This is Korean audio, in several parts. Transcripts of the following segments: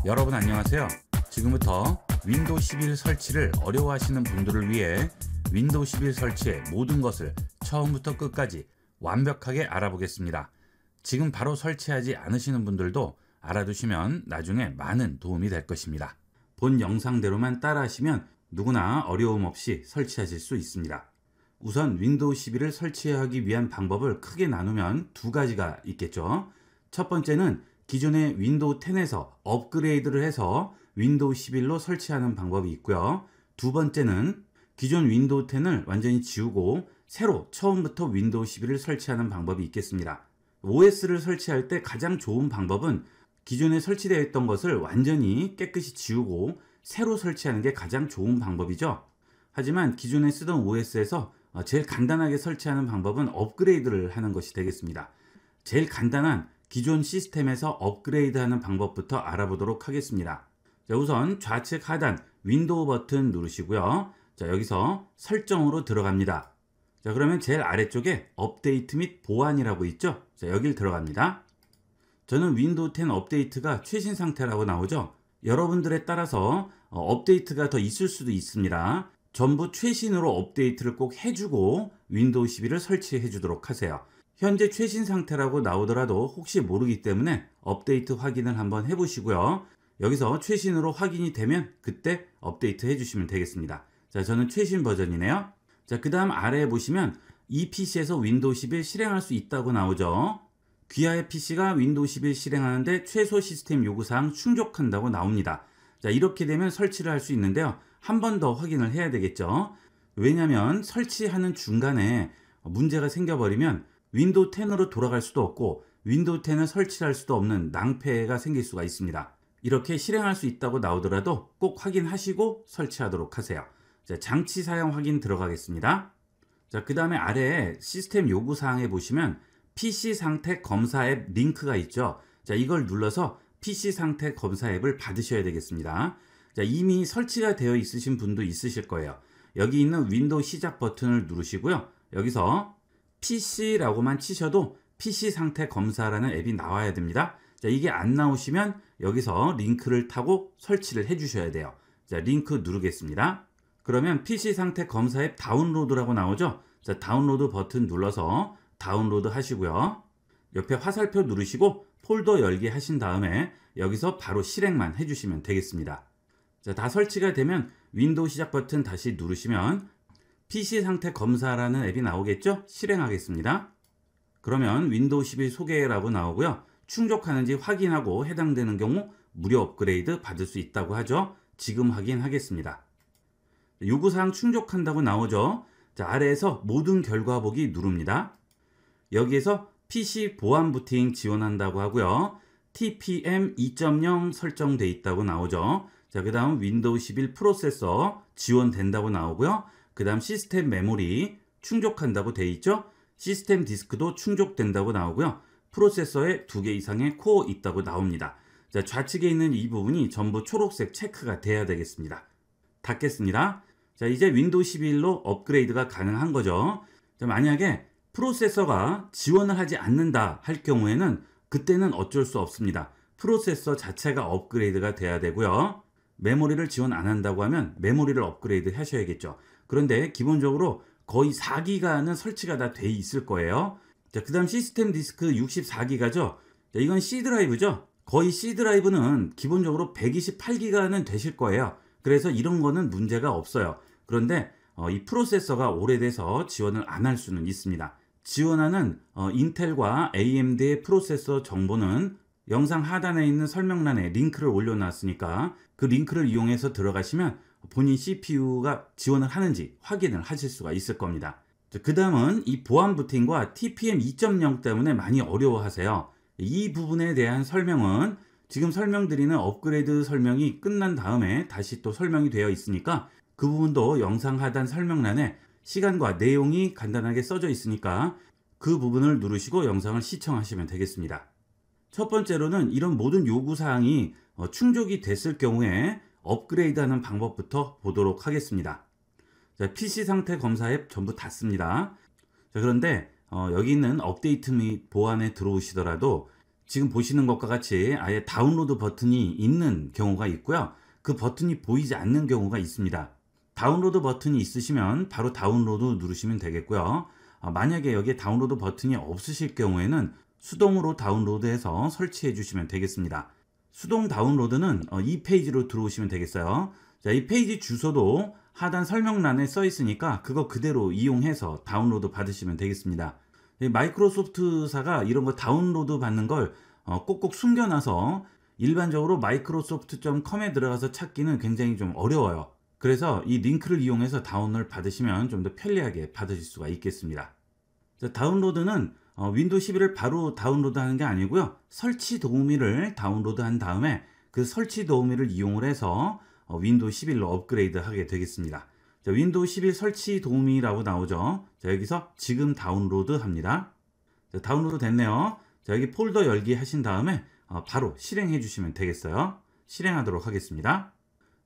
여러분 안녕하세요. 지금부터 윈도우 11 설치를 어려워하시는 분들을 위해 윈도우 11 설치의 모든 것을 처음부터 끝까지 완벽하게 알아보겠습니다. 지금 바로 설치하지 않으시는 분들도 알아두시면 나중에 많은 도움이 될 것입니다. 본 영상대로만 따라하시면 누구나 어려움 없이 설치하실 수 있습니다. 우선 윈도우 11을 설치하기 위한 방법을 크게 나누면 두 가지가 있겠죠. 첫 번째는 기존의 윈도우 10에서 업그레이드를 해서 윈도우 11로 설치하는 방법이 있고요. 두 번째는 기존 윈도우 10을 완전히 지우고 새로 처음부터 윈도우 11을 설치하는 방법이 있겠습니다. OS를 설치할 때 가장 좋은 방법은 기존에 설치되어 있던 것을 완전히 깨끗이 지우고 새로 설치하는 게 가장 좋은 방법이죠. 하지만 기존에 쓰던 OS에서 제일 간단하게 설치하는 방법은 업그레이드를 하는 것이 되겠습니다. 제일 간단한 기존 시스템에서 업그레이드하는 방법부터 알아보도록 하겠습니다. 자, 우선 좌측 하단 윈도우 버튼 누르시고요. 자, 여기서 설정으로 들어갑니다. 자, 그러면 제일 아래쪽에 업데이트 및 보안이라고 있죠. 자, 여길 들어갑니다. 저는 윈도우 10 업데이트가 최신 상태라고 나오죠. 여러분들에 따라서 업데이트가 더 있을 수도 있습니다. 전부 최신으로 업데이트를 꼭 해주고 윈도우 11을 설치해 주도록 하세요. 현재 최신 상태라고 나오더라도 혹시 모르기 때문에 업데이트 확인을 한번 해보시고요. 여기서 최신으로 확인이 되면 그때 업데이트 해주시면 되겠습니다. 자, 저는 최신 버전이네요. 자, 그 다음 아래에 보시면 이 PC에서 윈도우 11 실행할 수 있다고 나오죠. 귀하의 PC가 윈도우 11 실행하는데 최소 시스템 요구사항 충족한다고 나옵니다. 자, 이렇게 되면 설치를 할 수 있는데요. 한 번 더 확인을 해야 되겠죠. 왜냐하면 설치하는 중간에 문제가 생겨버리면 윈도우 10으로 돌아갈 수도 없고 윈도우 10을 설치할 수도 없는 낭패가 생길 수가 있습니다. 이렇게 실행할 수 있다고 나오더라도 꼭 확인하시고 설치하도록 하세요. 자, 장치 사용 확인 들어가겠습니다. 자, 그 다음에 아래에 시스템 요구사항에 보시면 PC 상태 검사 앱 링크가 있죠. 자, 이걸 눌러서 PC 상태 검사 앱을 받으셔야 되겠습니다. 자, 이미 설치가 되어 있으신 분도 있으실 거예요. 여기 있는 윈도우 시작 버튼을 누르시고요. 여기서 PC라고만 치셔도 PC 상태 검사라는 앱이 나와야 됩니다. 자, 이게 안 나오시면 여기서 링크를 타고 설치를 해 주셔야 돼요. 자, 링크 누르겠습니다. 그러면 PC 상태 검사 앱 다운로드라고 나오죠. 자, 다운로드 버튼 눌러서 다운로드 하시고요. 옆에 화살표 누르시고 폴더 열기 하신 다음에 여기서 바로 실행만 해주시면 되겠습니다. 자, 다 설치가 되면 윈도우 시작 버튼 다시 누르시면 PC 상태 검사라는 앱이 나오겠죠? 실행하겠습니다. 그러면 윈도우 11 소개라고 나오고요. 충족하는지 확인하고 해당되는 경우 무료 업그레이드 받을 수 있다고 하죠. 지금 확인하겠습니다. 요구사항 충족한다고 나오죠. 자, 아래에서 모든 결과 보기 누릅니다. 여기에서 PC 보안 부팅 지원한다고 하고요. TPM 2.0 설정돼 있다고 나오죠. 자, 그 다음 윈도우 11 프로세서 지원된다고 나오고요. 그 다음 시스템 메모리 충족한다고 돼 있죠. 시스템 디스크도 충족된다고 나오고요. 프로세서에 2개 이상의 코어 있다고 나옵니다. 자, 좌측에 있는 이 부분이 전부 초록색 체크가 돼야 되겠습니다. 닫겠습니다. 자, 이제 윈도우 11로 업그레이드가 가능한 거죠. 자, 만약에 프로세서가 지원을 하지 않는다 할 경우에는 그때는 어쩔 수 없습니다. 프로세서 자체가 업그레이드가 돼야 되고요. 메모리를 지원 안 한다고 하면 메모리를 업그레이드 하셔야겠죠. 그런데 기본적으로 거의 4기가는 설치가 다 돼 있을 거예요. 자, 그 다음 시스템 디스크 64기가죠. 자, 이건 C 드라이브죠. 거의 C 드라이브는 기본적으로 128기가는 되실 거예요. 그래서 이런 거는 문제가 없어요. 그런데 이 프로세서가 오래돼서 지원을 안 할 수는 있습니다. 지원하는 인텔과 AMD의 프로세서 정보는 영상 하단에 있는 설명란에 링크를 올려놨으니까 그 링크를 이용해서 들어가시면 본인 CPU가 지원을 하는지 확인을 하실 수가 있을 겁니다. 그 다음은 이 보안 부팅과 TPM 2.0 때문에 많이 어려워하세요. 이 부분에 대한 설명은 지금 설명드리는 업그레이드 설명이 끝난 다음에 다시 또 설명이 되어 있으니까 그 부분도 영상 하단 설명란에 시간과 내용이 간단하게 써져 있으니까 그 부분을 누르시고 영상을 시청하시면 되겠습니다. 첫 번째로는 이런 모든 요구사항이 충족이 됐을 경우에 업그레이드하는 방법부터 보도록 하겠습니다. 자, PC 상태 검사 앱 전부 닫습니다. 자, 그런데 여기 있는 업데이트 및 보안에 들어오시더라도 지금 보시는 것과 같이 아예 다운로드 버튼이 있는 경우가 있고요. 그 버튼이 보이지 않는 경우가 있습니다. 다운로드 버튼이 있으시면 바로 다운로드 누르시면 되겠고요. 만약에 여기에 다운로드 버튼이 없으실 경우에는 수동으로 다운로드해서 설치해 주시면 되겠습니다. 수동 다운로드는 이 페이지로 들어오시면 되겠어요. 자, 이 페이지 주소도 하단 설명란에 써 있으니까 그거 그대로 이용해서 다운로드 받으시면 되겠습니다. 마이크로소프트사가 이런 거 다운로드 받는 걸 꼭꼭 숨겨놔서 일반적으로 microsoft.com에 들어가서 찾기는 굉장히 좀 어려워요. 그래서 이 링크를 이용해서 다운을 받으시면 좀 더 편리하게 받으실 수가 있겠습니다. 자, 다운로드는 윈도우 11을 바로 다운로드 하는 게 아니고요. 설치 도우미를 다운로드 한 다음에 그 설치 도우미를 이용을 해서 윈도우 11로 업그레이드 하게 되겠습니다. 자, 윈도우 11 설치 도우미라고 나오죠. 자, 여기서 지금 다운로드 합니다. 자, 다운로드 됐네요. 자, 여기 폴더 열기 하신 다음에 바로 실행해 주시면 되겠어요. 실행하도록 하겠습니다.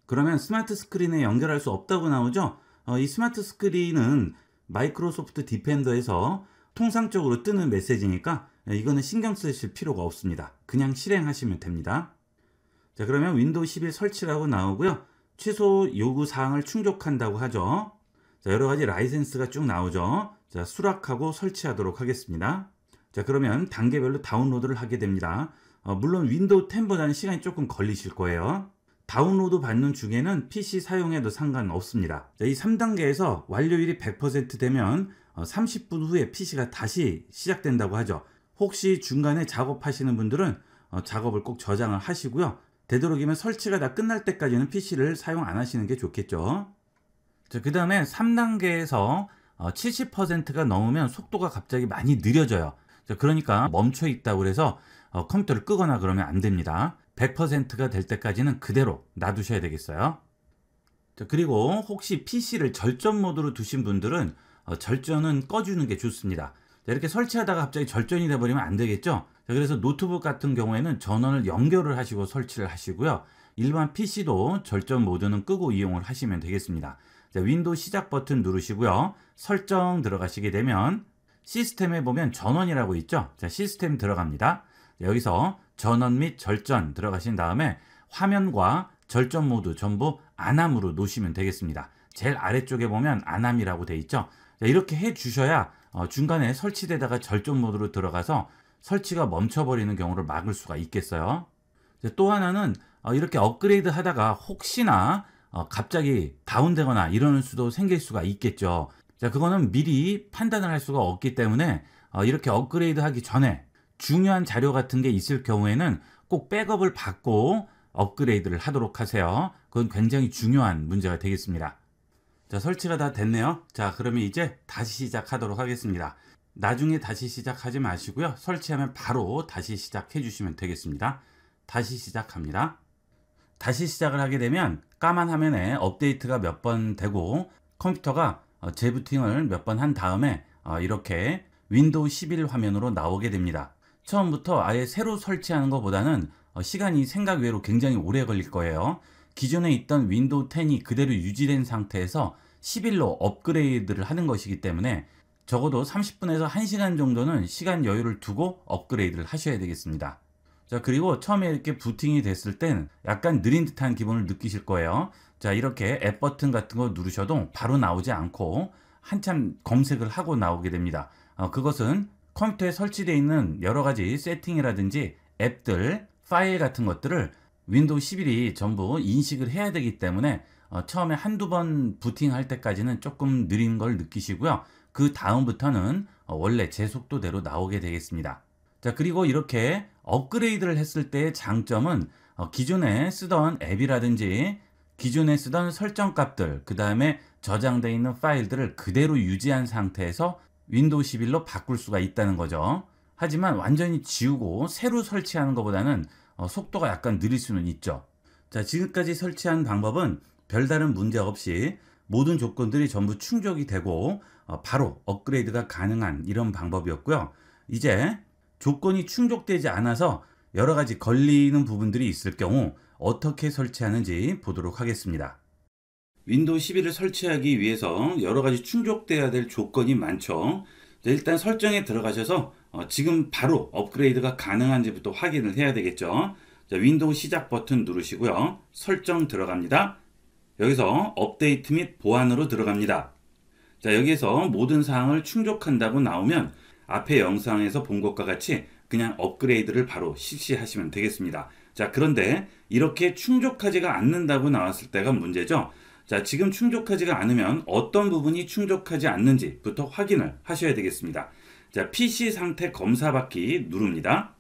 그러면 스마트 스크린에 연결할 수 없다고 나오죠. 이 스마트 스크린은 마이크로소프트 디펜더에서 통상적으로 뜨는 메시지니까 이거는 신경 쓰실 필요가 없습니다. 그냥 실행하시면 됩니다. 자, 그러면 윈도우 11 설치라고 나오고요. 최소 요구 사항을 충족한다고 하죠. 자, 여러 가지 라이센스가 쭉 나오죠. 자, 수락하고 설치하도록 하겠습니다. 자, 그러면 단계별로 다운로드를 하게 됩니다. 물론 윈도우 10보다는 시간이 조금 걸리실 거예요. 다운로드 받는 중에는 PC 사용해도 상관없습니다. 자, 이 3단계에서 완료율이 100% 되면 30분 후에 PC가 다시 시작된다고 하죠. 혹시 중간에 작업하시는 분들은 작업을 꼭 저장을 하시고요. 되도록이면 설치가 다 끝날 때까지는 PC를 사용 안 하시는 게 좋겠죠. 자, 그 다음에 3단계에서 70%가 넘으면 속도가 갑자기 많이 느려져요. 자, 그러니까 멈춰 있다고 해서 컴퓨터를 끄거나 그러면 안 됩니다. 100%가 될 때까지는 그대로 놔두셔야 되겠어요. 자, 그리고 혹시 PC를 절전 모드로 두신 분들은 절전은 꺼주는 게 좋습니다. 자, 이렇게 설치하다가 갑자기 절전이 돼버리면 안 되겠죠. 자, 그래서 노트북 같은 경우에는 전원을 연결을 하시고 설치를 하시고요. 일반 PC도 절전 모드는 끄고 이용을 하시면 되겠습니다. 자, 윈도우 시작 버튼 누르시고요. 설정 들어가시게 되면 시스템에 보면 전원이라고 있죠. 자, 시스템 들어갑니다. 자, 여기서 전원 및 절전 들어가신 다음에 화면과 절전 모드 전부 안함으로 놓으시면 되겠습니다. 제일 아래쪽에 보면 안함이라고 돼 있죠. 자, 이렇게 해 주셔야 중간에 설치되다가 절전 모드로 들어가서 설치가 멈춰버리는 경우를 막을 수가 있겠어요. 자, 또 하나는 이렇게 업그레이드 하다가 혹시나 갑자기 다운되거나 이러는 수도 생길 수가 있겠죠. 자, 그거는 미리 판단을 할 수가 없기 때문에 이렇게 업그레이드 하기 전에 중요한 자료 같은 게 있을 경우에는 꼭 백업을 받고 업그레이드를 하도록 하세요. 그건 굉장히 중요한 문제가 되겠습니다. 자, 설치가 다 됐네요. 자, 그러면 이제 다시 시작하도록 하겠습니다. 나중에 다시 시작하지 마시고요. 설치하면 바로 다시 시작해 주시면 되겠습니다. 다시 시작합니다. 다시 시작을 하게 되면 까만 화면에 업데이트가 몇 번 되고 컴퓨터가 재부팅을 몇 번 한 다음에 이렇게 윈도우 11 화면으로 나오게 됩니다. 처음부터 아예 새로 설치하는 것보다는 시간이 생각 외로 굉장히 오래 걸릴 거예요. 기존에 있던 윈도우 10이 그대로 유지된 상태에서 11로 업그레이드를 하는 것이기 때문에 적어도 30분에서 1시간 정도는 시간 여유를 두고 업그레이드를 하셔야 되겠습니다. 자, 그리고 처음에 이렇게 부팅이 됐을 땐 약간 느린 듯한 기분을 느끼실 거예요. 자, 이렇게 앱 버튼 같은 거 누르셔도 바로 나오지 않고 한참 검색을 하고 나오게 됩니다. 그것은 컴퓨터에 설치되어 있는 여러 가지 세팅이라든지 앱들, 파일 같은 것들을 윈도우 11이 전부 인식을 해야 되기 때문에 처음에 한두 번 부팅할 때까지는 조금 느린 걸 느끼시고요. 그 다음부터는 원래 제 속도대로 나오게 되겠습니다. 자, 그리고 이렇게 업그레이드를 했을 때의 장점은 기존에 쓰던 앱이라든지 기존에 쓰던 설정값들, 그 다음에 저장되어 있는 파일들을 그대로 유지한 상태에서 윈도우 11로 바꿀 수가 있다는 거죠. 하지만 완전히 지우고 새로 설치하는 것보다는 속도가 약간 느릴 수는 있죠. 자, 지금까지 설치한 방법은 별다른 문제 없이 모든 조건들이 전부 충족이 되고 바로 업그레이드가 가능한 이런 방법이었고요. 이제 조건이 충족되지 않아서 여러 가지 걸리는 부분들이 있을 경우 어떻게 설치하는지 보도록 하겠습니다. 윈도우 11을 설치하기 위해서 여러 가지 충족돼야 될 조건이 많죠. 일단 설정에 들어가셔서 지금 바로 업그레이드가 가능한지부터 확인을 해야 되겠죠. 자, 윈도우 시작 버튼 누르시고요. 설정 들어갑니다. 여기서 업데이트 및 보안으로 들어갑니다. 자, 여기에서 모든 사항을 충족한다고 나오면 앞에 영상에서 본 것과 같이 그냥 업그레이드를 바로 실시하시면 되겠습니다. 자, 그런데 이렇게 충족하지가 않는다고 나왔을 때가 문제죠. 자, 지금 충족하지가 않으면 어떤 부분이 충족하지 않는지부터 확인을 하셔야 되겠습니다. 자, PC 상태 검사받기 누릅니다.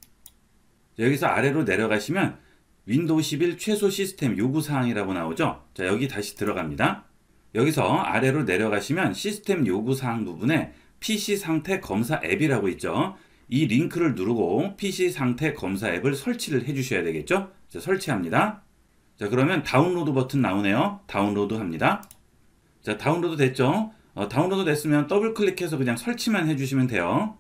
자, 여기서 아래로 내려가시면 윈도우 11 최소 시스템 요구사항이라고 나오죠. 자, 여기 다시 들어갑니다. 여기서 아래로 내려가시면 시스템 요구사항 부분에 PC 상태 검사 앱이라고 있죠. 이 링크를 누르고 PC 상태 검사 앱을 설치를 해 주셔야 되겠죠. 자, 설치합니다. 자, 그러면 다운로드 버튼 나오네요. 다운로드 합니다. 자, 다운로드 됐죠. 다운로드 됐으면 더블 클릭해서 그냥 설치만 해주시면 돼요.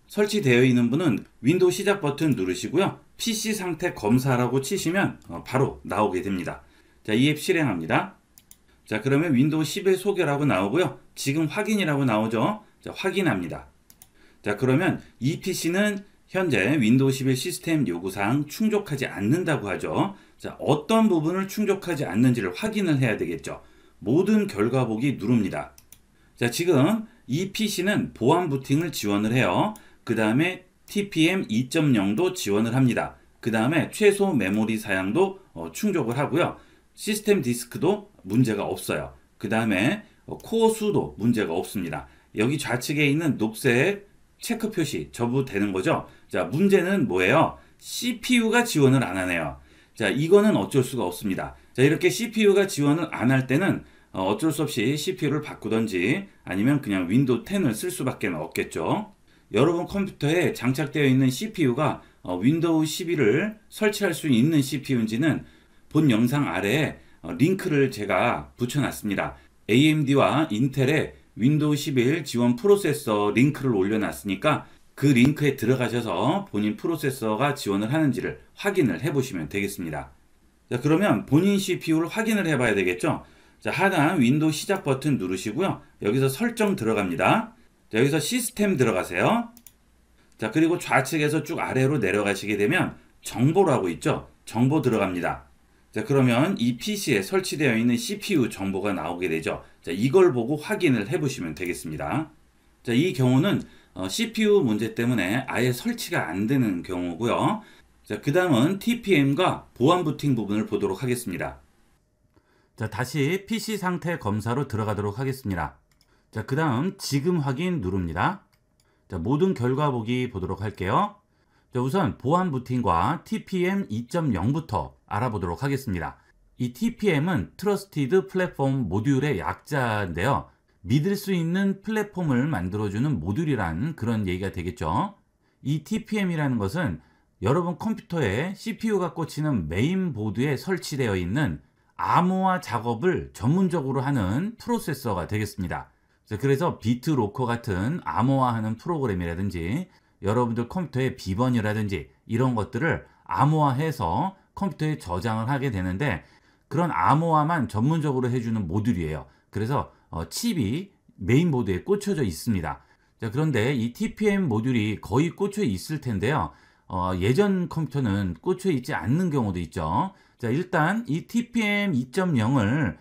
설치되어 있는 분은 윈도우 시작 버튼 누르시고요. PC 상태 검사라고 치시면 바로 나오게 됩니다. 자, 이 앱 실행합니다. 자, 그러면 윈도우 11 소개라고 나오고요. 지금 확인이라고 나오죠. 자, 확인합니다. 자, 그러면 이 PC는 현재 윈도우 11 시스템 요구사항 충족하지 않는다고 하죠. 자, 어떤 부분을 충족하지 않는지를 확인을 해야 되겠죠. 모든 결과 보기 누릅니다. 자, 지금 이 PC는 보안 부팅을 지원을 해요. 그 다음에 TPM 2.0도 지원을 합니다. 그 다음에 최소 메모리 사양도 충족을 하고요. 시스템 디스크도 문제가 없어요. 그 다음에 코어 수도 문제가 없습니다. 여기 좌측에 있는 녹색 체크 표시 저부되는 거죠. 자, 문제는 뭐예요? CPU가 지원을 안 하네요. 자, 이거는 어쩔 수가 없습니다. 자, 이렇게 CPU가 지원을 안 할 때는 어쩔 수 없이 CPU를 바꾸던지 아니면 그냥 윈도우 10을 쓸 수밖에 없겠죠. 여러분 컴퓨터에 장착되어 있는 CPU가 윈도우 11을 설치할 수 있는 CPU인지는 본 영상 아래에 링크를 제가 붙여놨습니다. AMD와 인텔의 윈도우 11 지원 프로세서 링크를 올려놨으니까 그 링크에 들어가셔서 본인 프로세서가 지원을 하는지를 확인을 해보시면 되겠습니다. 자, 그러면 본인 CPU를 확인을 해봐야 되겠죠. 자, 하단 윈도우 시작 버튼 누르시고요. 여기서 설정 들어갑니다. 자, 여기서 시스템 들어가세요. 자, 그리고 좌측에서 쭉 아래로 내려가시게 되면 정보라고 있죠. 정보 들어갑니다. 자, 그러면 이 PC에 설치되어 있는 CPU 정보가 나오게 되죠. 자, 이걸 보고 확인을 해보시면 되겠습니다. 자, 이 경우는 CPU 문제 때문에 아예 설치가 안 되는 경우고요. 자, 그 다음은 TPM과 보안 부팅 부분을 보도록 하겠습니다. 자, 다시 PC 상태 검사로 들어가도록 하겠습니다. 자, 그 다음 지금 확인 누릅니다. 자, 모든 결과 보기 보도록 할게요. 자, 우선 보안 부팅과 TPM 2.0부터 알아보도록 하겠습니다. 이 TPM은 트러스티드 플랫폼 모듈의 약자인데요. 믿을 수 있는 플랫폼을 만들어주는 모듈이란 그런 얘기가 되겠죠. 이 TPM이라는 것은 여러분 컴퓨터에 CPU가 꽂히는 메인보드에 설치되어 있는 암호화 작업을 전문적으로 하는 프로세서가 되겠습니다. 그래서 비트로커 같은 암호화하는 프로그램이라든지 여러분들 컴퓨터의 비번이라든지 이런 것들을 암호화해서 컴퓨터에 저장을 하게 되는데 그런 암호화만 전문적으로 해주는 모듈이에요. 그래서 칩이 메인보드에 꽂혀져 있습니다. 자, 그런데 이 TPM 모듈이 거의 꽂혀 있을 텐데요. 예전 컴퓨터는 꽂혀 있지 않는 경우도 있죠. 자, 일단 이 TPM 2.0을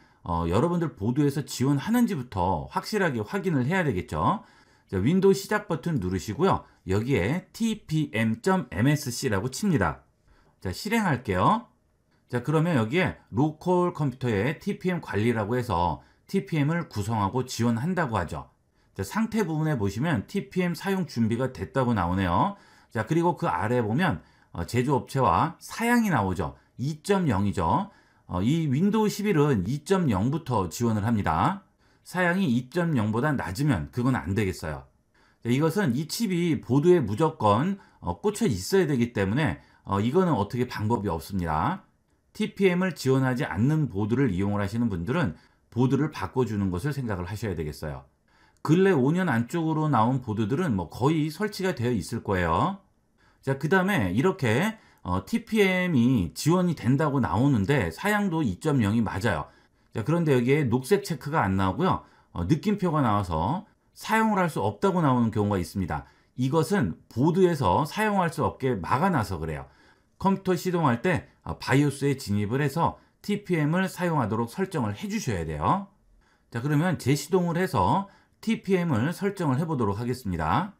여러분들 보드에서 지원하는지부터 확실하게 확인을 해야 되겠죠. 자, 윈도우 시작 버튼 누르시고요. 여기에 tpm.msc라고 칩니다. 자, 실행할게요. 자, 그러면 여기에 로컬 컴퓨터의 TPM 관리라고 해서 TPM을 구성하고 지원한다고 하죠. 자, 상태 부분에 보시면 TPM 사용 준비가 됐다고 나오네요. 자, 그리고 그 아래에 보면 제조업체와 사양이 나오죠. 2.0이죠. 이 윈도우 11은 2.0부터 지원을 합니다. 사양이 2.0보다 낮으면 그건 안 되겠어요. 자, 이것은 이 칩이 보드에 무조건 꽂혀 있어야 되기 때문에 이거는 어떻게 방법이 없습니다. TPM을 지원하지 않는 보드를 이용을 하시는 분들은 보드를 바꿔주는 것을 생각을 하셔야 되겠어요. 근래 5년 안쪽으로 나온 보드들은 거의 설치가 되어 있을 거예요. 자, 그 다음에 이렇게 TPM이 지원이 된다고 나오는데 사양도 2.0이 맞아요. 자, 그런데 여기에 녹색 체크가 안 나오고요. 느낌표가 나와서 사용을 할 수 없다고 나오는 경우가 있습니다. 이것은 보드에서 사용할 수 없게 막아놔서 그래요. 컴퓨터 시동할 때 바이오스에 진입을 해서 TPM을 사용하도록 설정을 해 주셔야 돼요. 자, 그러면 재시동을 해서 TPM을 설정을 해 보도록 하겠습니다.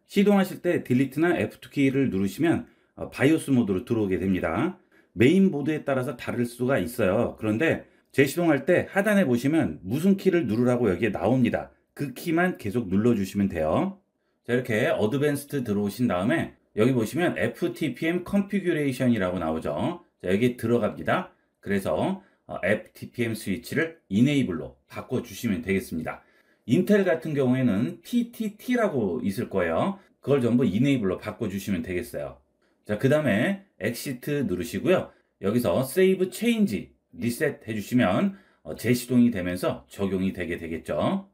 시동하실 때 딜리트나 F2 키를 누르시면 바이오스 모드로 들어오게 됩니다. 메인 보드에 따라서 다를 수가 있어요. 그런데 재시동할 때 하단에 보시면 무슨 키를 누르라고 여기에 나옵니다. 그 키만 계속 눌러주시면 돼요. 자, 이렇게 어드밴스드 들어오신 다음에 여기 보시면 FTPM 컨피규레이션이라고 나오죠. 자, 여기 들어갑니다. 그래서 FTPM 스위치를 이네이블로 바꿔주시면 되겠습니다. 인텔 같은 경우에는 TTT라고 있을 거예요. 그걸 전부 이네이블로 바꿔주시면 되겠어요. 자, 그 다음에 엑시트 누르시고요. 여기서 Save Change 리셋 해주시면 재시동이 되면서 적용이 되게 되겠죠.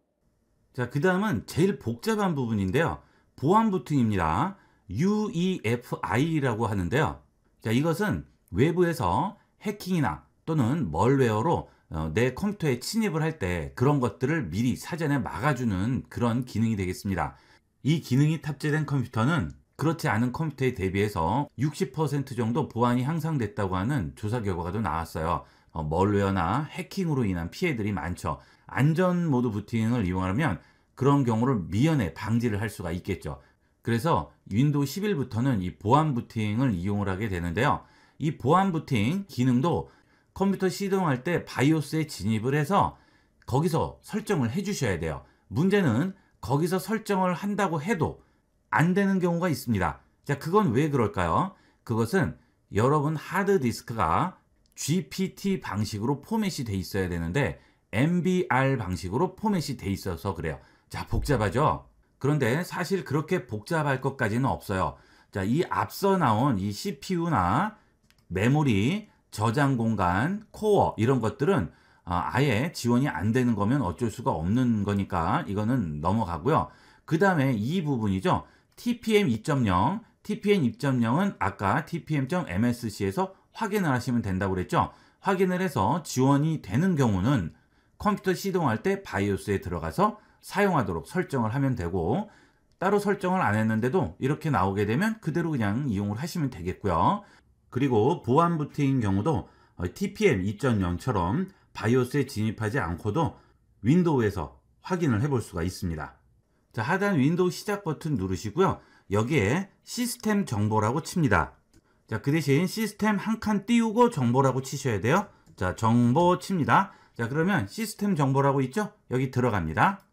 자, 그 다음은 제일 복잡한 부분인데요. 보안 버튼입니다. UEFI라고 하는데요. 자, 이것은 외부에서 해킹이나 또는 멀웨어로 내 컴퓨터에 침입을 할 때 그런 것들을 미리 사전에 막아주는 그런 기능이 되겠습니다. 이 기능이 탑재된 컴퓨터는 그렇지 않은 컴퓨터에 대비해서 60% 정도 보안이 향상됐다고 하는 조사 결과가 나왔어요. 멀웨어나 해킹으로 인한 피해들이 많죠. 안전 모드 부팅을 이용하면 그런 경우를 미연에 방지를 할 수가 있겠죠. 그래서 윈도우 11부터는 이 보안 부팅을 이용을 하게 되는데요. 이 보안 부팅 기능도 컴퓨터 시동할 때 바이오스에 진입을 해서 거기서 설정을 해 주셔야 돼요. 문제는 거기서 설정을 한다고 해도 안 되는 경우가 있습니다. 자, 그건 왜 그럴까요? 그것은 여러분 하드디스크가 GPT 방식으로 포맷이 돼 있어야 되는데 MBR 방식으로 포맷이 돼 있어서 그래요. 자, 복잡하죠? 그런데 사실 그렇게 복잡할 것까지는 없어요. 자, 이 앞서 나온 이 CPU나 메모리, 저장 공간, 코어 이런 것들은 아예 지원이 안 되는 거면 어쩔 수가 없는 거니까 이거는 넘어가고요. 그 다음에 이 부분이죠. TPM 2.0, TPM 2.0은 아까 tpm.msc에서 확인을 하시면 된다고 그랬죠. 확인을 해서 지원이 되는 경우는 컴퓨터 시동할 때 바이오스에 들어가서 사용하도록 설정을 하면 되고, 따로 설정을 안 했는데도 이렇게 나오게 되면 그대로 그냥 이용을 하시면 되겠고요. 그리고 보안 부팅인 경우도 TPM 2.0처럼 바이오스에 진입하지 않고도 윈도우에서 확인을 해볼 수가 있습니다. 자, 하단 윈도우 시작 버튼 누르시고요. 여기에 시스템 정보라고 칩니다. 자, 그 대신 시스템 한 칸 띄우고 정보라고 치셔야 돼요. 자, 정보 칩니다. 자, 그러면 시스템 정보라고 있죠? 여기 들어갑니다.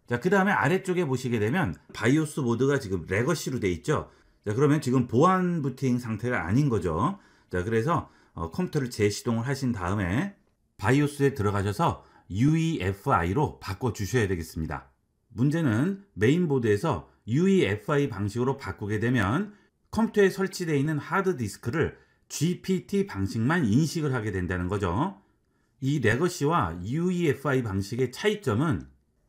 자, 그 다음에 아래쪽에 보시게 되면 바이오스 모드가 지금 레거시로 돼 있죠. 자, 그러면 지금 보안 부팅 상태가 아닌 거죠. 자, 그래서 컴퓨터를 재시동을 하신 다음에 바이오스에 들어가셔서 UEFI로 바꿔 주셔야 되겠습니다. 문제는 메인보드에서 UEFI 방식으로 바꾸게 되면 컴퓨터에 설치되어 있는 하드디스크를 GPT 방식만 인식을 하게 된다는 거죠. 이 레거시와 UEFI 방식의 차이점은,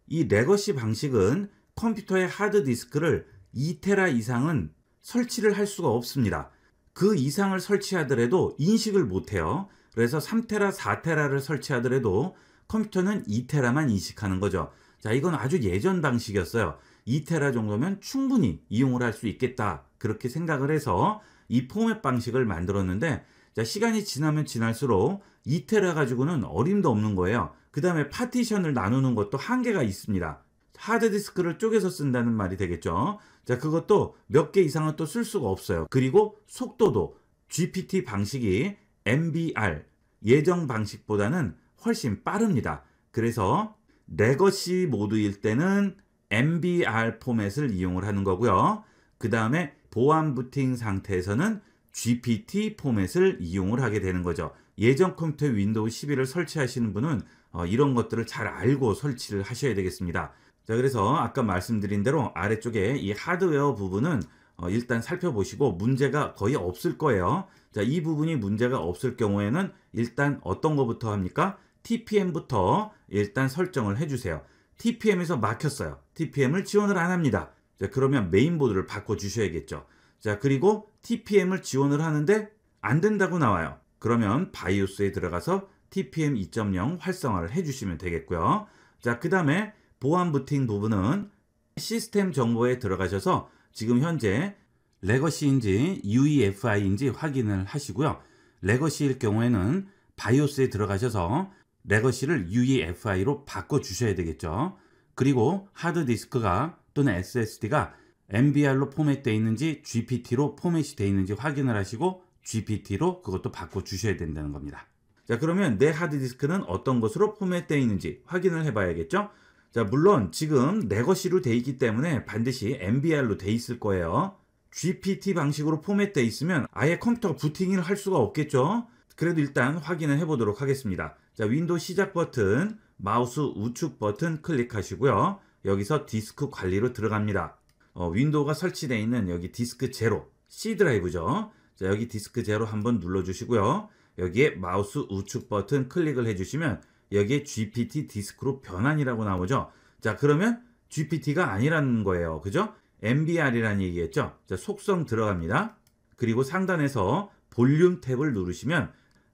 이 레거시 방식은 컴퓨터의 하드디스크를 2테라 이상은 설치를 할 수가 없습니다. 그 이상을 설치하더라도 인식을 못해요. 그래서 3테라, 4테라를 설치하더라도 컴퓨터는 2테라만 인식하는 거죠. 자, 이건 아주 예전 방식이었어요. 2테라 정도면 충분히 이용을 할 수 있겠다, 그렇게 생각을 해서 이 포맷 방식을 만들었는데, 자, 시간이 지나면 지날수록 2테라 가지고는 어림도 없는 거예요. 그 다음에 파티션을 나누는 것도 한계가 있습니다. 하드디스크를 쪼개서 쓴다는 말이 되겠죠. 자, 그것도 몇 개 이상은 또 쓸 수가 없어요. 그리고 속도도 GPT 방식이 MBR 예정 방식보다는 훨씬 빠릅니다. 그래서 레거시 모드일 때는 MBR 포맷을 이용을 하는 거고요. 그 다음에 보안 부팅 상태에서는 GPT 포맷을 이용을 하게 되는 거죠. 예전 컴퓨터 윈도우 11을 설치하시는 분은 이런 것들을 잘 알고 설치를 하셔야 되겠습니다. 자, 그래서 아까 말씀드린 대로 아래쪽에 이 하드웨어 부분은 일단 살펴보시고 문제가 거의 없을 거예요. 자, 이 부분이 문제가 없을 경우에는 일단 어떤 거부터 합니까? TPM부터 일단 설정을 해주세요. TPM에서 막혔어요. TPM을 지원을 안 합니다. 자, 그러면 메인보드를 바꿔주셔야겠죠. 자, 그리고 TPM을 지원을 하는데 안 된다고 나와요. 그러면 바이오스에 들어가서 TPM 2.0 활성화를 해주시면 되겠고요. 자, 그 다음에 보안 부팅 부분은 시스템 정보에 들어가셔서 지금 현재 레거시인지 UEFI인지 확인을 하시고요. 레거시일 경우에는 바이오스에 들어가셔서 레거시를 UEFI로 바꿔주셔야 되겠죠. 그리고 하드디스크가 또는 SSD가 MBR로 포맷되어 있는지 GPT로 포맷이 되어 있는지 확인을 하시고 GPT로 그것도 바꿔주셔야 된다는 겁니다. 자, 그러면 내 하드디스크는 어떤 것으로 포맷되어 있는지 확인을 해봐야겠죠. 자, 물론 지금 레거시로 되어 있기 때문에 반드시 MBR로 되어 있을 거예요. GPT 방식으로 포맷되어 있으면 아예 컴퓨터가 부팅을 할 수가 없겠죠. 그래도 일단 확인을 해보도록 하겠습니다. 자, 윈도우 시작 버튼, 마우스 우측 버튼 클릭하시고요. 여기서 디스크 관리로 들어갑니다. 윈도우가 설치되어 있는 여기 디스크 제로, C 드라이브죠. 자, 여기 디스크 제로 한번 눌러주시고요. 여기에 마우스 우측 버튼 클릭을 해주시면 여기에 GPT 디스크로 변환이라고 나오죠. 자, 그러면 GPT가 아니라는 거예요. 그죠? MBR이라는 얘기겠죠. 자, 속성 들어갑니다. 그리고 상단에서 볼륨 탭을 누르시면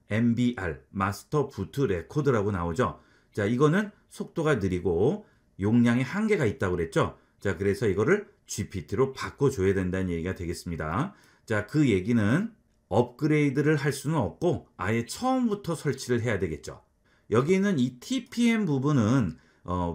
MBR, 마스터 부트 레코드라고 나오죠. 자, 이거는 속도가 느리고 용량에 한계가 있다고 그랬죠. 자, 그래서 이거를 GPT로 바꿔줘야 된다는 얘기가 되겠습니다. 자, 그 얘기는 업그레이드를 할 수는 없고 아예 처음부터 설치를 해야 되겠죠. 여기 있는 이 TPM 부분은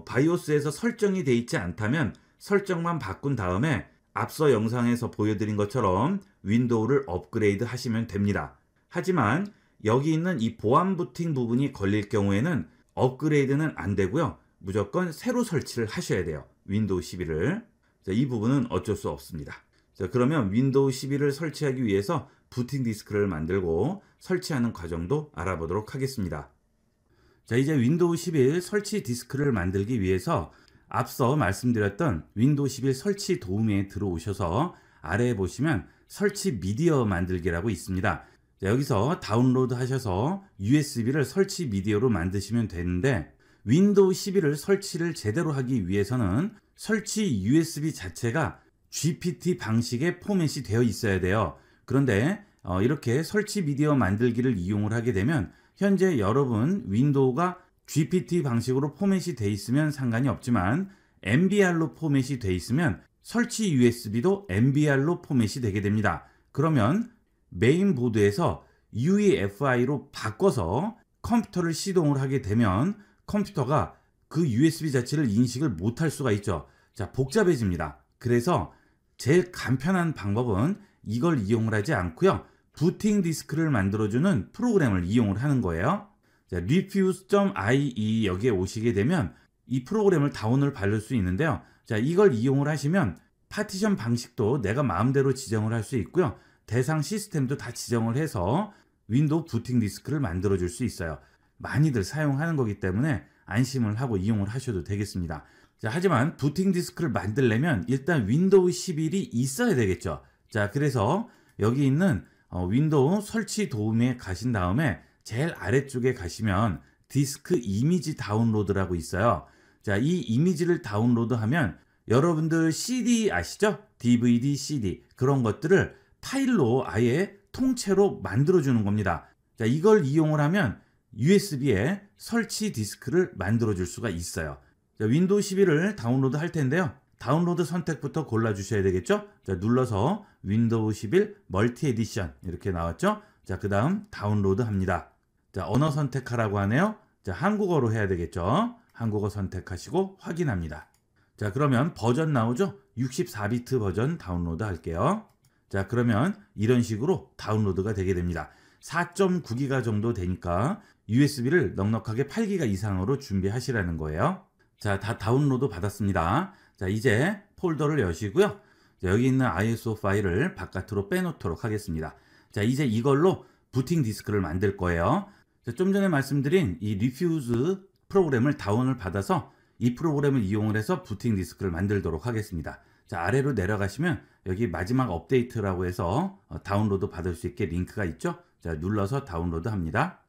바이오스에서 설정이 되어 있지 않다면 설정만 바꾼 다음에 앞서 영상에서 보여드린 것처럼 윈도우를 업그레이드 하시면 됩니다. 하지만 여기 있는 이 보안 부팅 부분이 걸릴 경우에는 업그레이드는 안 되고요. 무조건 새로 설치를 하셔야 돼요. 윈도우 11을. 자, 이 부분은 어쩔 수 없습니다. 자, 그러면 윈도우 11을 설치하기 위해서 부팅 디스크를 만들고 설치하는 과정도 알아보도록 하겠습니다. 자, 이제 윈도우 11 설치 디스크를 만들기 위해서 앞서 말씀드렸던 윈도우 11 설치 도우미에 들어오셔서 아래에 보시면 설치 미디어 만들기라고 있습니다. 자, 여기서 다운로드 하셔서 USB를 설치 미디어로 만드시면 되는데 윈도우 11을 설치를 제대로 하기 위해서는 설치 USB 자체가 GPT 방식의 포맷이 되어 있어야 돼요. 그런데 이렇게 설치 미디어 만들기를 이용을 하게 되면 현재 여러분 윈도우가 GPT 방식으로 포맷이 되어 있으면 상관이 없지만 MBR로 포맷이 되어 있으면 설치 USB도 MBR로 포맷이 되게 됩니다. 그러면 메인보드에서 UEFI로 바꿔서 컴퓨터를 시동을 하게 되면 컴퓨터가 그 USB 자체를 인식을 못할 수가 있죠. 자, 복잡해집니다. 그래서 제일 간편한 방법은 이걸 이용을 하지 않고요. 부팅 디스크를 만들어주는 프로그램을 이용을 하는 거예요. 자, refuse.ie 여기에 오시게 되면 이 프로그램을 다운을 받을 수 있는데요. 자, 이걸 이용을 하시면 파티션 방식도 내가 마음대로 지정을 할 수 있고요. 대상 시스템도 다 지정을 해서 윈도우 부팅 디스크를 만들어 줄 수 있어요. 많이들 사용하는 거기 때문에 안심을 하고 이용을 하셔도 되겠습니다. 자, 하지만 부팅 디스크를 만들려면 일단 윈도우 11이 있어야 되겠죠. 자, 그래서 여기 있는 윈도우 설치 도우미에 가신 다음에 제일 아래쪽에 가시면 디스크 이미지 다운로드라고 있어요. 자, 이 이미지를 다운로드하면 여러분들 CD 아시죠? DVD, CD 그런 것들을 파일로 아예 통째로 만들어주는 겁니다. 자, 이걸 이용을 하면 USB에 설치 디스크를 만들어줄 수가 있어요. 자, 윈도우 11을 다운로드 할 텐데요. 다운로드 선택부터 골라주셔야 되겠죠? 자, 눌러서 윈도우 11 멀티 에디션 이렇게 나왔죠? 자, 그 다음 다운로드 합니다. 자, 언어 선택하라고 하네요. 자, 한국어로 해야 되겠죠? 한국어 선택하시고 확인합니다. 자, 그러면 버전 나오죠? 64비트 버전 다운로드 할게요. 자, 그러면 이런 식으로 다운로드가 되게 됩니다. 4.9기가 정도 되니까 USB를 넉넉하게 8기가 이상으로 준비하시라는 거예요. 자, 다 다운로드 받았습니다. 자, 이제 폴더를 여시고요. 자, 여기 있는 ISO 파일을 바깥으로 빼놓도록 하겠습니다. 자, 이제 이걸로 부팅 디스크를 만들 거예요. 자, 좀 전에 말씀드린 이 리퓨즈 프로그램을 다운을 받아서 이 프로그램을 이용을 해서 부팅 디스크를 만들도록 하겠습니다. 자, 아래로 내려가시면 여기 마지막 업데이트라고 해서 다운로드 받을 수 있게 링크가 있죠. 자, 눌러서 다운로드 합니다.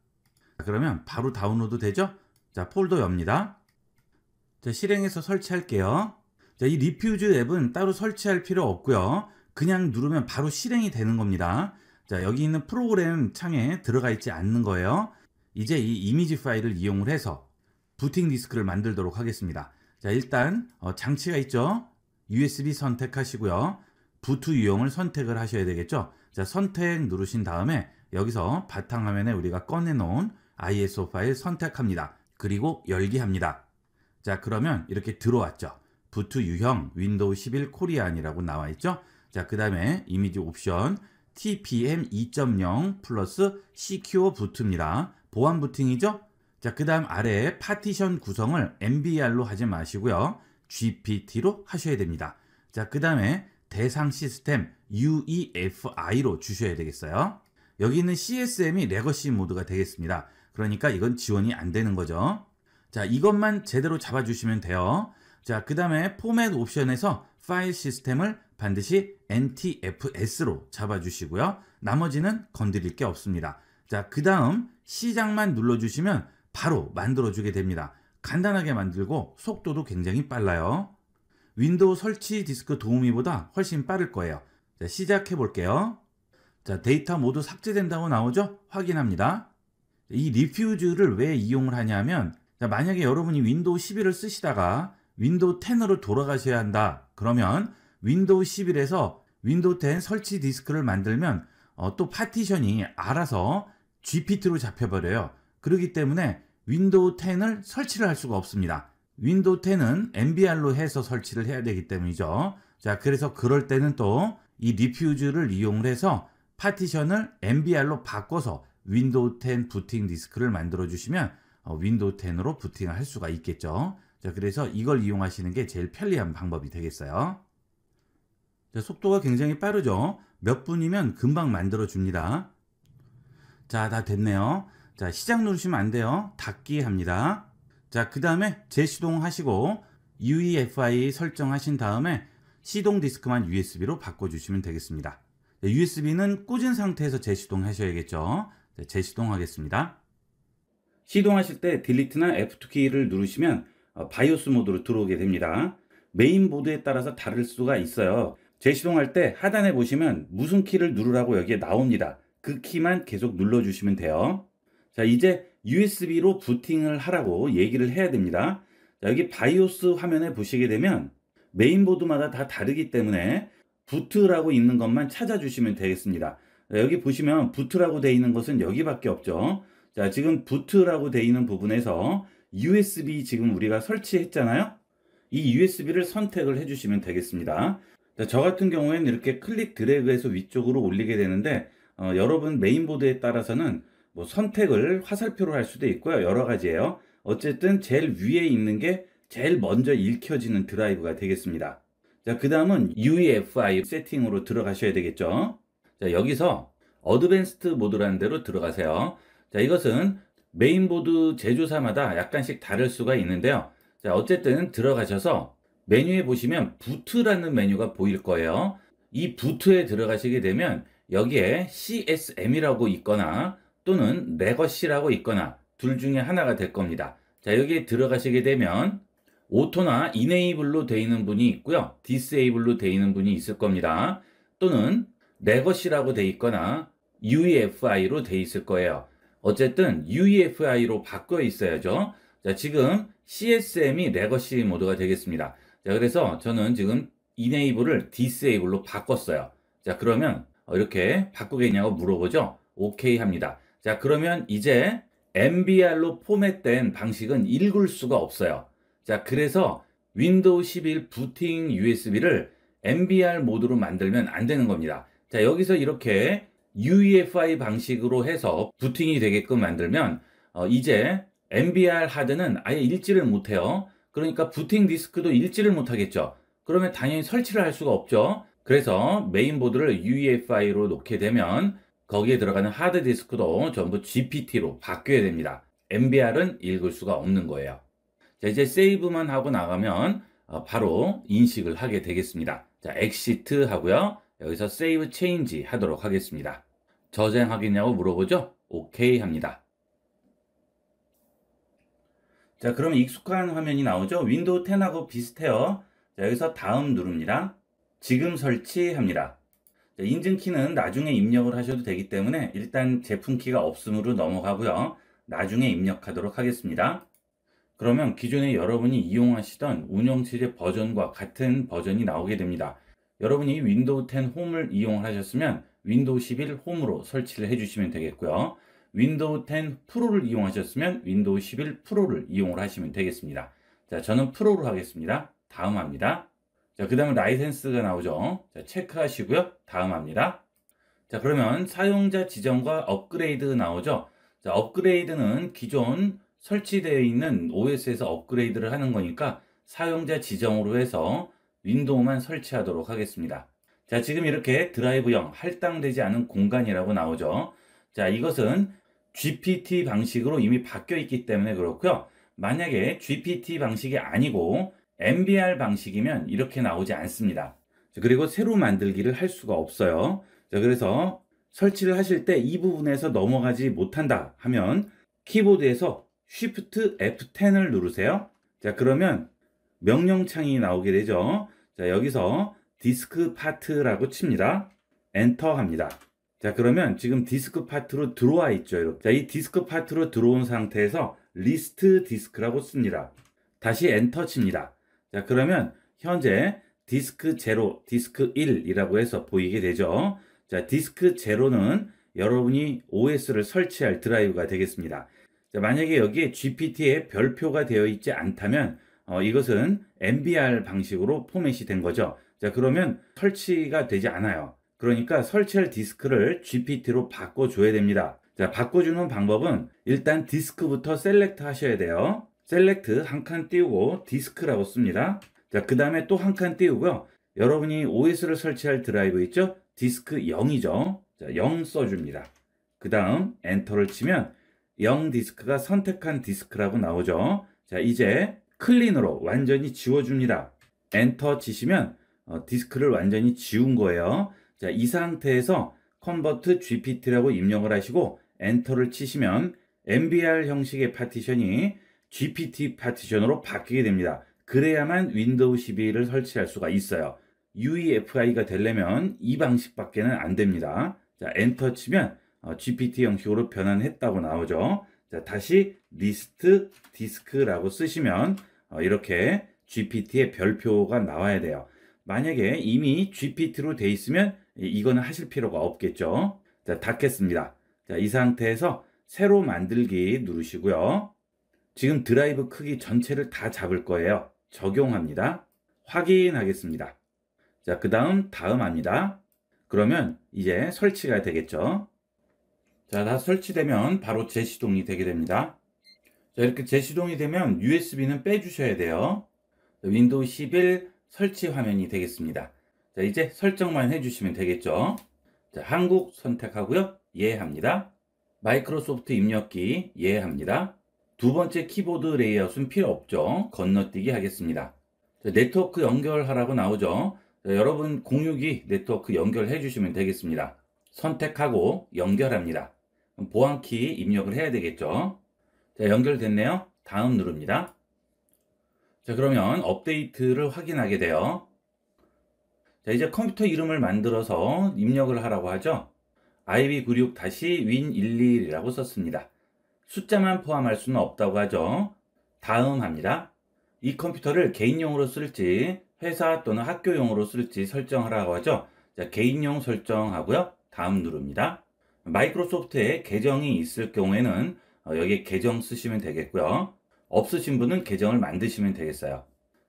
자, 그러면 바로 다운로드 되죠. 자, 폴더 엽니다. 자, 실행해서 설치할게요. 자, 이 리퓨즈 앱은 따로 설치할 필요 없고요. 그냥 누르면 바로 실행이 되는 겁니다. 자, 여기 있는 프로그램 창에 들어가 있지 않는 거예요. 이제 이 이미지 파일을 이용을 해서 부팅 디스크를 만들도록 하겠습니다. 자, 일단 장치가 있죠. USB 선택하시고요. 부트 유형을 선택을 하셔야 되겠죠. 자, 선택 누르신 다음에 여기서 바탕화면에 우리가 꺼내놓은 ISO 파일 선택합니다. 그리고 열기 합니다. 자, 그러면 이렇게 들어왔죠. 부트 유형 윈도우 11 코리안이라고 나와 있죠. 자, 그 다음에 이미지 옵션 TPM 2.0 플러스 시큐어 부트입니다. 보안 부팅이죠. 자, 그 다음 아래에 파티션 구성을 MBR로 하지 마시고요. GPT로 하셔야 됩니다. 자, 그 다음에 대상 시스템 UEFI로 주셔야 되겠어요. 여기 있는 CSM이 레거시 모드가 되겠습니다. 그러니까 이건 지원이 안 되는 거죠. 자, 이것만 제대로 잡아주시면 돼요. 자, 그 다음에 포맷 옵션에서 파일 시스템을 반드시 NTFS로 잡아주시고요. 나머지는 건드릴 게 없습니다. 자, 그 다음 시작만 눌러주시면 바로 만들어주게 됩니다. 간단하게 만들고 속도도 굉장히 빨라요. 윈도우 설치 디스크 도우미보다 훨씬 빠를 거예요. 자, 시작해 볼게요. 자, 데이터 모두 삭제된다고 나오죠? 확인합니다. 이 리퓨즈를 왜 이용을 하냐면, 자, 만약에 여러분이 윈도우 11을 쓰시다가 윈도우 10으로 돌아가셔야 한다. 그러면 윈도우 11에서 윈도우 10 설치 디스크를 만들면 또 파티션이 알아서 GPT로 잡혀버려요. 그렇기 때문에 윈도우 10을 설치를 할 수가 없습니다. 윈도우 10은 MBR로 해서 설치를 해야 되기 때문이죠. 자, 그래서 그럴 때는 또 이 리퓨즈를 이용을 해서 파티션을 MBR로 바꿔서 윈도우 10 부팅 디스크를 만들어 주시면 윈도우 10으로 부팅을 할 수가 있겠죠. 자, 그래서 이걸 이용하시는 게 제일 편리한 방법이 되겠어요. 자, 속도가 굉장히 빠르죠. 몇 분이면 금방 만들어 줍니다. 자, 다 됐네요. 자, 시작 누르시면 안 돼요. 닫기 합니다. 자, 그 다음에 재시동 하시고 UEFI 설정하신 다음에 시동 디스크만 USB로 바꿔주시면 되겠습니다. USB는 꽂은 상태에서 재시동 하셔야겠죠. 자, 재시동 하겠습니다. 시동하실 때 딜리트나 F2 키를 누르시면 바이오스 모드로 들어오게 됩니다. 메인 보드에 따라서 다를 수가 있어요. 재시동할 때 하단에 보시면 무슨 키를 누르라고 여기에 나옵니다. 그 키만 계속 눌러주시면 돼요. 자, 이제 USB로 부팅을 하라고 얘기를 해야 됩니다. 자, 여기 바이오스 화면에 보시게 되면 메인보드마다 다 다르기 때문에 부트라고 있는 것만 찾아주시면 되겠습니다. 자, 여기 보시면 부트라고 되어 있는 것은 여기밖에 없죠. 자, 지금 부트라고 되어 있는 부분에서 USB 지금 우리가 설치했잖아요. 이 USB를 선택을 해주시면 되겠습니다. 자, 저 같은 경우에는 이렇게 클릭 드래그해서 위쪽으로 올리게 되는데 여러분 메인보드에 따라서는 뭐 선택을 화살표로 할 수도 있고요. 여러 가지예요. 어쨌든 제일 위에 있는 게 제일 먼저 읽혀지는 드라이브가 되겠습니다. 자, 그 다음은 UEFI 세팅으로 들어가셔야 되겠죠. 자, 여기서 어드밴스드 모드라는 데로 들어가세요. 자, 이것은 메인보드 제조사마다 약간씩 다를 수가 있는데요. 자, 어쨌든 들어가셔서 메뉴에 보시면 부트라는 메뉴가 보일 거예요. 이 부트에 들어가시게 되면 여기에 CSM이라고 있거나 또는 레거시라고 있거나 둘 중에 하나가 될 겁니다. 자, 여기에 들어가시게 되면 오토나 이네이블로 되어 있는 분이 있고요. 디세이블로 되어 있는 분이 있을 겁니다. 또는 레거시라고 되어 있거나 UEFI로 되어 있을 거예요. 어쨌든 UEFI로 바꿔 있어야죠. 자, 지금 CSM이 레거시 모드가 되겠습니다. 자, 그래서 저는 지금 이네이블을 디세이블로 바꿨어요. 자, 그러면 이렇게 바꾸겠냐고 물어보죠. 오케이 합니다. 자, 그러면 이제 MBR로 포맷된 방식은 읽을 수가 없어요. 자, 그래서 윈도우 11 부팅 USB를 MBR 모드로 만들면 안 되는 겁니다. 자, 여기서 이렇게 UEFI 방식으로 해서 부팅이 되게끔 만들면 이제 MBR 하드는 아예 읽지를 못해요. 그러니까 부팅 디스크도 읽지를 못하겠죠. 그러면 당연히 설치를 할 수가 없죠. 그래서 메인보드를 UEFI로 놓게 되면 거기에 들어가는 하드디스크도 전부 GPT로 바뀌어야 됩니다. MBR은 읽을 수가 없는 거예요. 자, 이제 세이브만 하고 나가면 바로 인식을 하게 되겠습니다. 자, 엑시트 하고요. 여기서 세이브 체인지 하도록 하겠습니다. 저장하겠냐고 물어보죠. 오케이 합니다. 자, 그러면 익숙한 화면이 나오죠. 윈도우 10하고 비슷해요. 자, 여기서 다음 누릅니다. 지금 설치합니다. 자, 인증키는 나중에 입력을 하셔도 되기 때문에 일단 제품키가 없음으로 넘어가고요. 나중에 입력하도록 하겠습니다. 그러면 기존에 여러분이 이용하시던 운영체제 버전과 같은 버전이 나오게 됩니다. 여러분이 윈도우 10 홈을 이용하셨으면 윈도우 11 홈으로 설치를 해주시면 되겠고요. 윈도우 10 프로를 이용하셨으면 윈도우 11 프로를 이용을 하시면 되겠습니다. 자, 저는 프로로 하겠습니다. 다음 합니다. 자, 그 다음에 라이센스가 나오죠. 자, 체크하시고요. 다음 합니다. 자, 그러면 사용자 지정과 업그레이드 나오죠. 자, 업그레이드는 기존 설치되어 있는 OS에서 업그레이드를 하는 거니까 사용자 지정으로 해서 윈도우만 설치하도록 하겠습니다. 자, 지금 이렇게 드라이브형 할당되지 않은 공간이라고 나오죠. 자, 이것은 GPT 방식으로 이미 바뀌어 있기 때문에 그렇고요. 만약에 GPT 방식이 아니고 MBR 방식이면 이렇게 나오지 않습니다. 자, 그리고 새로 만들기를 할 수가 없어요. 자, 그래서 설치를 하실 때 이 부분에서 넘어가지 못한다 하면 키보드에서 Shift F10을 누르세요. 자, 그러면 명령창이 나오게 되죠. 자, 여기서 디스크 파트라고 칩니다. 엔터 합니다. 자, 그러면 지금 디스크 파트로 들어와 있죠. 이렇게. 자, 이 디스크 파트로 들어온 상태에서 리스트 디스크라고 씁니다. 다시 엔터 칩니다. 자, 그러면 현재 디스크 0, 디스크 1이라고 해서 보이게 되죠. 자, 디스크 0는 여러분이 OS를 설치할 드라이브가 되겠습니다. 자, 만약에 여기에 GPT에 별표가 되어 있지 않다면 이것은 MBR 방식으로 포맷이 된 거죠. 자, 그러면 설치가 되지 않아요. 그러니까 설치할 디스크를 GPT로 바꿔줘야 됩니다. 자, 바꿔주는 방법은 일단 디스크부터 셀렉트 하셔야 돼요. 셀렉트 한 칸 띄우고 디스크라고 씁니다. 자, 그 다음에 또 한 칸 띄우고요. 여러분이 OS를 설치할 드라이브 있죠? 디스크 0이죠. 자, 0 써줍니다. 그 다음 엔터를 치면 0 디스크가 선택한 디스크라고 나오죠. 자, 이제 클린으로 완전히 지워줍니다. 엔터 치시면 디스크를 완전히 지운 거예요. 자, 이 상태에서 컨버트 GPT라고 입력을 하시고 엔터를 치시면 MBR 형식의 파티션이 GPT 파티션으로 바뀌게 됩니다. 그래야만 윈도우 12를 설치할 수가 있어요. UEFI가 되려면 이 방식밖에는 안 됩니다. 자, 엔터 치면 GPT 형식으로 변환했다고 나오죠. 자, 다시 리스트 디스크라고 쓰시면 이렇게 GPT의 별표가 나와야 돼요. 만약에 이미 GPT로 돼 있으면 이거는 하실 필요가 없겠죠. 자, 닫겠습니다. 자, 이 상태에서 새로 만들기 누르시고요. 지금 드라이브 크기 전체를 다 잡을 거예요. 적용합니다. 확인하겠습니다. 자, 그 다음 합니다. 그러면 이제 설치가 되겠죠. 자, 다 설치되면 바로 재시동이 되게 됩니다. 자, 이렇게 재시동이 되면 USB는 빼주셔야 돼요. 자, 윈도우 11 설치 화면이 되겠습니다. 자, 이제 설정만 해주시면 되겠죠. 자, 한국 선택하고요. 예합니다. 마이크로소프트 입력기 예합니다. 두 번째 키보드 레이아웃은 필요 없죠. 건너뛰기 하겠습니다. 자, 네트워크 연결하라고 나오죠. 자, 여러분 공유기 네트워크 연결해 주시면 되겠습니다. 선택하고 연결합니다. 보안키 입력을 해야 되겠죠. 자, 연결됐네요. 다음 누릅니다. 자, 그러면 업데이트를 확인하게 돼요. 자, 이제 컴퓨터 이름을 만들어서 입력을 하라고 하죠. IB96-win11이라고 썼습니다. 숫자만 포함할 수는 없다고 하죠. 다음 합니다. 이 컴퓨터를 개인용으로 쓸지 회사 또는 학교용으로 쓸지 설정하라고 하죠. 자, 개인용 설정하고요. 다음 누릅니다. 마이크로소프트에 계정이 있을 경우에는 여기에 계정 쓰시면 되겠고요. 없으신 분은 계정을 만드시면 되겠어요.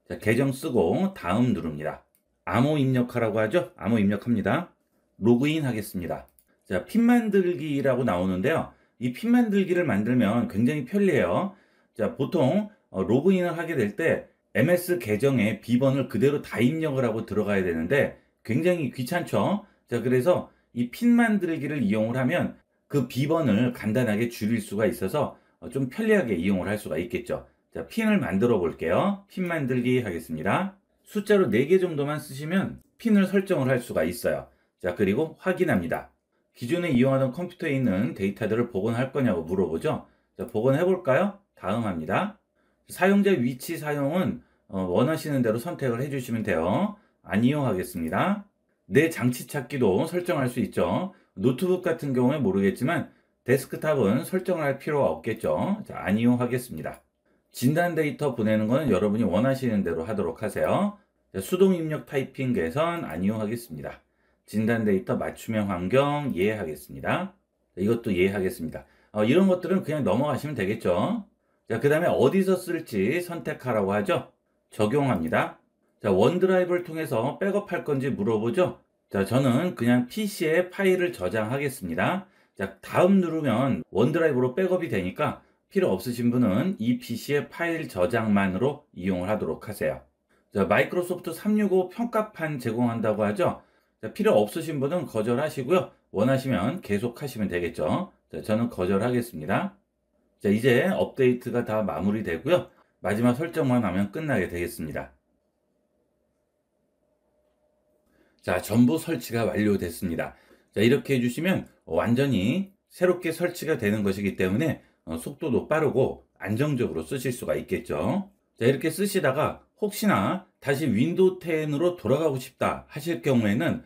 자, 계정 쓰고 다음 누릅니다. 암호 입력하라고 하죠. 암호 입력합니다. 로그인 하겠습니다. 자, 핀 만들기라고 나오는데요. 이 핀 만들기를 만들면 굉장히 편리해요. 자, 보통 로그인을 하게 될 때 MS 계정에 비번을 그대로 다 입력을 하고 들어가야 되는데 굉장히 귀찮죠. 자, 그래서 이 핀 만들기를 이용을 하면 그 비번을 간단하게 줄일 수가 있어서 좀 편리하게 이용을 할 수가 있겠죠. 자, 핀을 만들어 볼게요. 핀 만들기 하겠습니다. 숫자로 4개 정도만 쓰시면 핀을 설정을 할 수가 있어요. 자, 그리고 확인합니다. 기존에 이용하던 컴퓨터에 있는 데이터들을 복원할 거냐고 물어보죠. 자, 복원해 볼까요? 다음 합니다. 사용자 위치 사용은 원하시는 대로 선택을 해주시면 돼요. 안 이용하겠습니다. 내 장치 찾기도 설정할 수 있죠. 노트북 같은 경우에 모르겠지만 데스크탑은 설정을 할 필요가 없겠죠. 자, 안 이용하겠습니다. 진단 데이터 보내는 거는 여러분이 원하시는 대로 하도록 하세요. 자, 수동 입력 타이핑 개선 안이용하겠습니다. 진단 데이터 맞춤형 환경 이해하겠습니다. 이것도 이해하겠습니다. 이런 것들은 그냥 넘어가시면 되겠죠. 자, 그 다음에 어디서 쓸지 선택하라고 하죠. 적용합니다. 자, 원드라이브를 통해서 백업할 건지 물어보죠. 자, 저는 그냥 PC에 파일을 저장하겠습니다. 자, 다음 누르면 원드라이브로 백업이 되니까 필요 없으신 분은 이 PC의 파일 저장만으로 이용을 하도록 하세요. 자, 마이크로소프트 365 평가판 제공한다고 하죠. 자, 필요 없으신 분은 거절하시고요. 원하시면 계속 하시면 되겠죠. 자, 저는 거절하겠습니다. 자, 이제 업데이트가 다 마무리되고요. 마지막 설정만 하면 끝나게 되겠습니다. 자, 전부 설치가 완료됐습니다. 자, 이렇게 해주시면 완전히 새롭게 설치가 되는 것이기 때문에 속도도 빠르고 안정적으로 쓰실 수가 있겠죠. 자, 이렇게 쓰시다가 혹시나 다시 윈도우 10으로 돌아가고 싶다 하실 경우에는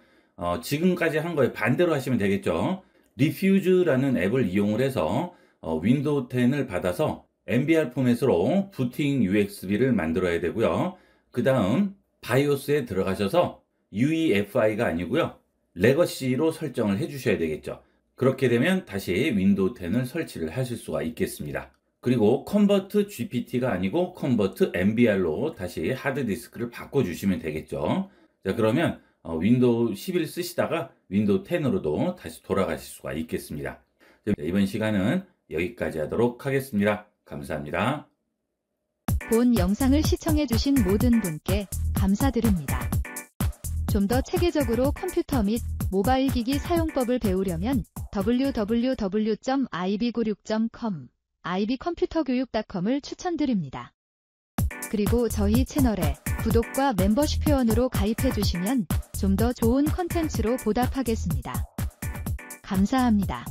지금까지 한 거에 반대로 하시면 되겠죠. 리퓨즈라는 앱을 이용을 해서 윈도우 10을 받아서 MBR 포맷으로 부팅 UXB를 만들어야 되고요. 그 다음 바이오스에 들어가셔서 UEFI가 아니고요. 레거시로 설정을 해 주셔야 되겠죠. 그렇게 되면 다시 윈도우 10을 설치를 하실 수가 있겠습니다. 그리고 컨버트 GPT가 아니고 컨버트 MBR로 다시 하드디스크를 바꿔주시면 되겠죠. 자, 그러면 윈도우 11 쓰시다가 윈도우 10으로도 다시 돌아가실 수가 있겠습니다. 자, 이번 시간은 여기까지 하도록 하겠습니다. 감사합니다. 본 영상을 시청해주신 모든 분께 감사드립니다. 좀 더 체계적으로 컴퓨터 및 모바일 기기 사용법을 배우려면 www.ib96.com, ibcomputer교육.com을 추천드립니다. 그리고 저희 채널에 구독과 멤버십 회원으로 가입해주시면 좀 더 좋은 컨텐츠로 보답하겠습니다. 감사합니다.